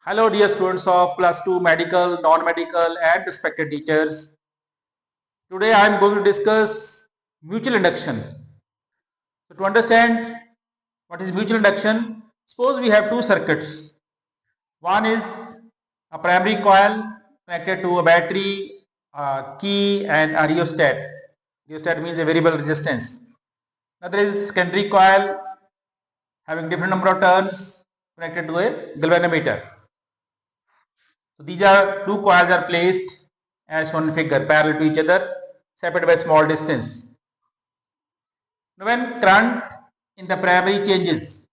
Hello dear students of plus 2 medical, non-medical and respected teachers. Today I am going to discuss mutual induction. So to understand what is mutual induction, suppose we have two circuits. One is a primary coil connected to a battery, a key and a rheostat. Rheostat means a variable resistance. Another is secondary coil having different number of turns connected to a galvanometer. So these are two coils are placed as shown in figure parallel to each other, separated by small distance. Now when current in the primary changes,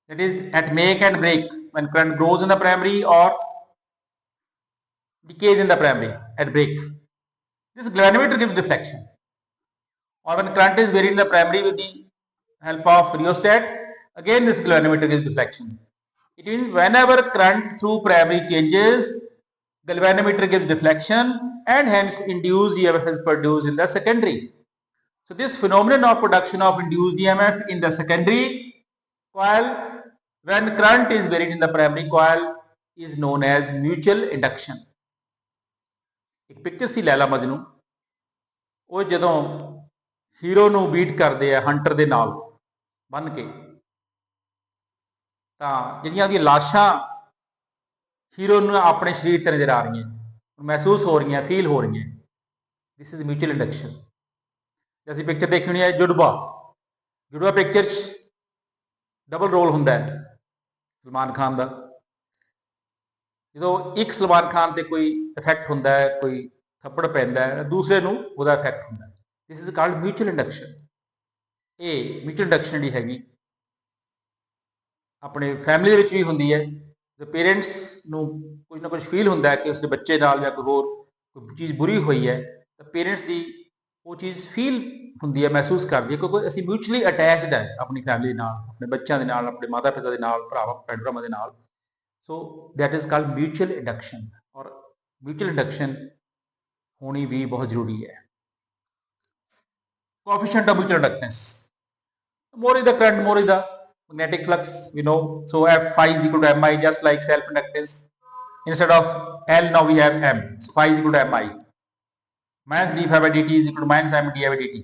that is at make and break, when current grows in the primary or decays in the primary at break, this galvanometer gives deflection. Or when current is varied in the primary with the help of rheostat, again this galvanometer gives deflection. It means whenever current through primary changes, galvanometer gives deflection and hence induced EMF is produced in the secondary. So this phenomenon of production of induced EMF in the secondary coil when current is varied in the primary coil is known as mutual induction. एक picture सी लैला मजनू ਉਹ ਜਦੋਂ hero ਨੂੰ beat ਕਰਦੇ ਆ hunter ਦੇ ਨਾਲ ਬੰਨ ਕੇ ਤਾਂ ਜਿਹੜੀਆਂ ਉਹਦੀਆਂ ਲਾਸ਼ਾਂ ਹੀਰੋ ਨੂੰ ਆਪਣੇ ਸਰੀਰ ਤੇ ਨਜ਼ਰ ਆ ਰਹੀਆਂ ਮਹਿਸੂਸ ਹੋ ਰਹੀਆਂ ਫੀਲ ਹੋ ਰਹੀਆਂ ਦਿਸ ਇਜ਼ ਮਿਊਚੁਅਲ ਇੰਡਕਸ਼ਨ ਅਸੀਂ ਪਿਕਚਰ ਦੇਖੀ ਹੋਣੀ ਹੈ ਜੁੜਵਾ ਪਿਕਚਰ 'ਚ ਡਬਲ ਰੋਲ ਹੁੰਦਾ ਹੈ ਸਲਮਾਨ ਖਾਨ ਦਾ ਜਦੋਂ ਇੱਕ ਸਲਮਾਨ ਖਾਨ ਤੇ ਕੋਈ ਇਫੈਕਟ ਹੁੰਦਾ ਹੈ ਕੋਈ ਥੱਪੜ ਪੈਂਦਾ ਹੈ ਦੂਸਰੇ ਨੂੰ ਉਹਦਾ ਇਫੈਕਟ ਹੁੰਦਾ ਹੈ this is called mutual induction ਇਹ ਮਿਊਚੁਅਲ ਇੰਡਕਸ਼ਨ ਜਿਹੜੀ ਹੈਗੀ ਆਪਣੇ ਫੈਮਿਲੀ ਦੇ ਵਿੱਚ ਵੀ ਹੁੰਦੀ ਹੈ ਜੇ ਪੇਰੈਂਟਸ ਨੂੰ ਕੁਝ ਨਾ ਕੁਝ ਫੀਲ ਹੁੰਦਾ ਹੈ ਕਿ ਉਸਦੇ ਬੱਚੇ ਨਾਲ ਜਾਂ ਕੋਈ ਹੋਰ ਕੋਈ ਚੀਜ਼ ਬੁਰੀ ਹੋਈ ਹੈ ਤਾਂ ਪੇਰੈਂਟਸ ਦੀ ਉਹ ਚੀਜ਼ ਫੀਲ ਹੁੰਦੀ ਹੈ ਮਹਿਸੂਸ ਕਰਦੀ ਹੈ ਕਿਉਂਕਿ ਅਸੀਂ ਮਿਊਚੁਅਲੀ ਅਟੈਚਡ ਹੈ ਆਪਣੀ ਫੈਮਿਲੀ ਨਾਲ ਆਪਣੇ ਬੱਚਿਆਂ ਦੇ ਨਾਲ ਆਪਣੇ ਮਾਤਾ ਪਿਤਾ ਦੇ ਨਾਲ ਭੈਣ ਭਰਾਵਾਂ ਦੇ ਨਾਲ so that is called mutual induction ਔਰ ਮਿਊਚੁਅਲ ਇੰਡਕਸ਼ਨ ਹੋਣੀ ਵੀ ਬਹੁਤ ਜ਼ਰੂਰੀ ਹੈ coefficient of mutual inductance more is the current more is the magnetic flux we know so F phi is equal to mi just like self inductance instead of L now we have M so phi is equal to mi minus d phi by dt is equal to minus m di by dt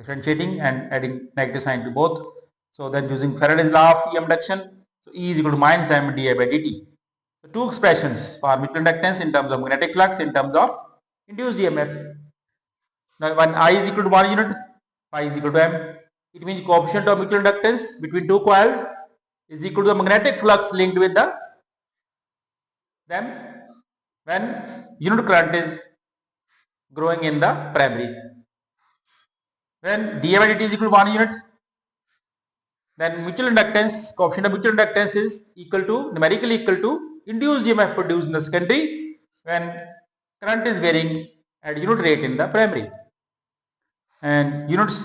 differentiating and adding negative sign to both so then using Faraday's law of EM induction so E is equal to minus m di by dt so two expressions for mutual inductance in terms of magnetic flux in terms of induced EMF. Now when I is equal to 1 unit, phi is equal to m. It means coefficient of mutual inductance between two coils is equal to the magnetic flux linked with them when unit current is growing in the primary. When d by dt is equal to 1 unit, then mutual inductance, coefficient of mutual inductance is equal to, numerically equal to induced EMF produced in the secondary when current is varying at unit rate in the primary. And units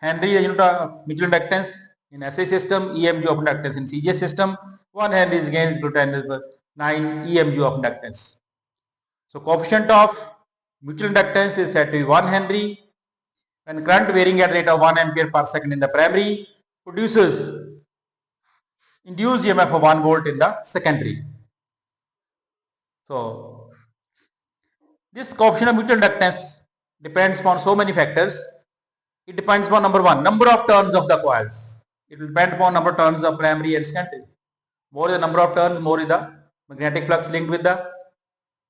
Henry the unit of mutual inductance in SI system, EMG of inductance in CGS system, 1 Henry is again equal to 10 to the 9 EMG of inductance. So coefficient of mutual inductance is said to be 1 Henry when current varying at rate of 1 ampere per second in the primary produces induced EMF of 1 volt in the secondary. So this coefficient of mutual inductance depends upon so many factors. It depends upon number one, number of turns of the coils. It will depend upon number of turns of primary and secondary. More is the number of turns, more is the magnetic flux linked with the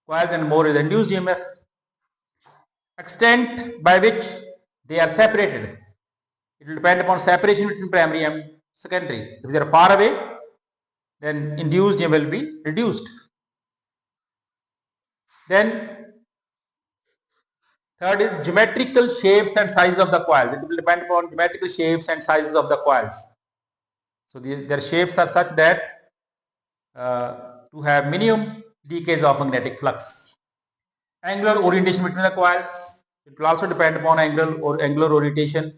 coils and more is the induced EMF. Extent by which they are separated. It will depend upon separation between primary and secondary. If they are far away, then induced EMF will be reduced. Then third is geometrical shapes and sizes of the coils. It will depend upon geometrical shapes and sizes of the coils. So their shapes are such that to have minimum decays of magnetic flux. Angular orientation between the coils. It will also depend upon angular orientation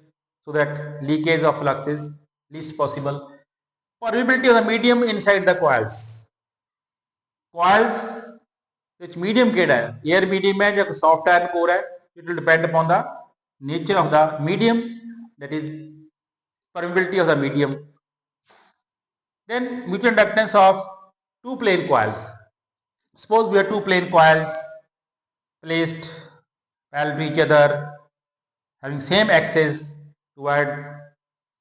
so that leakage of flux is least possible. Permeability of the medium inside the coils. Coils which medium ਕਿਹੜਾ ਹੈ air medium ਹੈ ਜਾਂ soft iron core ਹੈ it will depend upon the nature of the medium that is permeability of the medium. Then mutual inductance of two plain coils. Suppose we have two plain coils placed parallel to each other, having same axis toward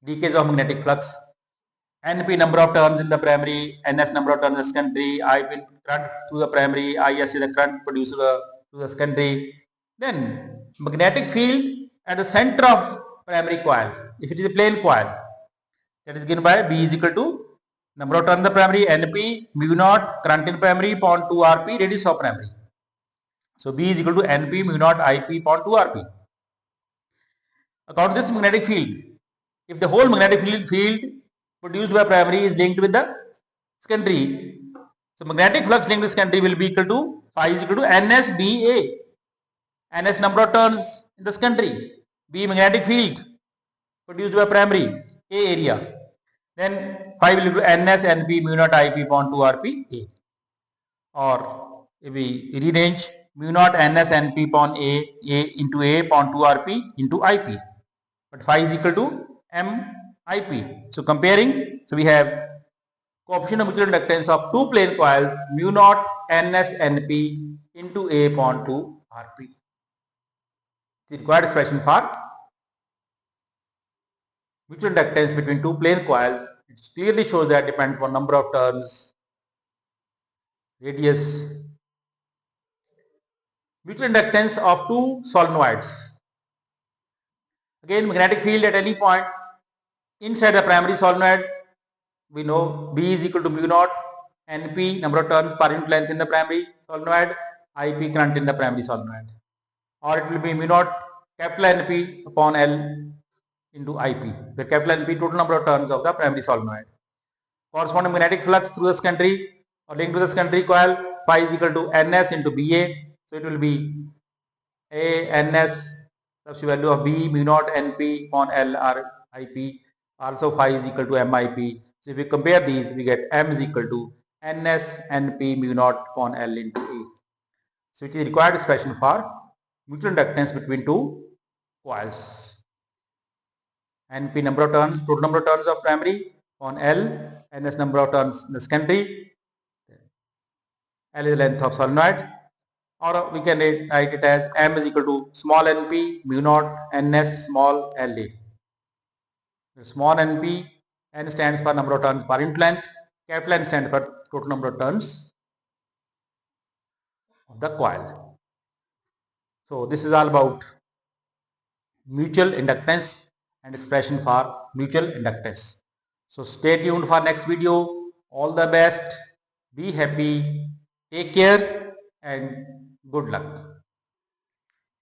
decrease of magnetic flux. NP number of turns in the primary, NS number of turns in the secondary, IP current through the primary, IS is the current produced to the secondary. Then magnetic field at the center of primary coil, if it is a plain coil, that is given by B is equal to number of turns in the primary, NP mu naught current in primary upon 2 RP radius of primary. So B is equal to NP mu naught IP upon 2 RP. According to this magnetic field, if the whole magnetic field produced by primary is linked with the secondary, so magnetic flux linked to secondary will be equal to phi is equal to NSBA. NS number of turns in the secondary, B magnetic field produced by primary, A area. Then phi will be equal to NS NP mu naught IP upon 2 RP A. Or if we rearrange mu naught NS NP upon A into A upon 2 RP into IP. But phi is equal to MIP. So comparing, so we have coefficient of mutual inductance of two plain coils mu naught NS NP into A upon 2 RP. The required expression for mutual inductance between two plain coils, it clearly shows that depends on number of turns, radius. Mutual inductance of two solenoids. Again, magnetic field at any point inside the primary solenoid, we know B is equal to mu naught NP number of turns per unit length in the primary solenoid, IP current in the primary solenoid, or it will be mu naught capital NP upon L into IP, where capital NP total number of turns of the primary solenoid. Corresponding magnetic flux through the secondary or linked to the secondary coil, phi is equal to NS into BA, so it will be A NS substitute value of B mu naught NP upon L or IP, also phi is equal to MIP. So if we compare these, we get M is equal to NS NP mu naught upon L into A. So it is required expression for mutual inductance between two coils. NP number of turns, total number of turns of primary on L, NS number of turns in the secondary. L is the length of solenoid, or we can write it as M is equal to small np mu naught ns small la. Small np, n stands for number of turns per unit length, capital N stands for total number of turns of the coil. So this is all about mutual inductance and expression for mutual inductance. So stay tuned for next video. All the best. Be happy. Take care and good luck.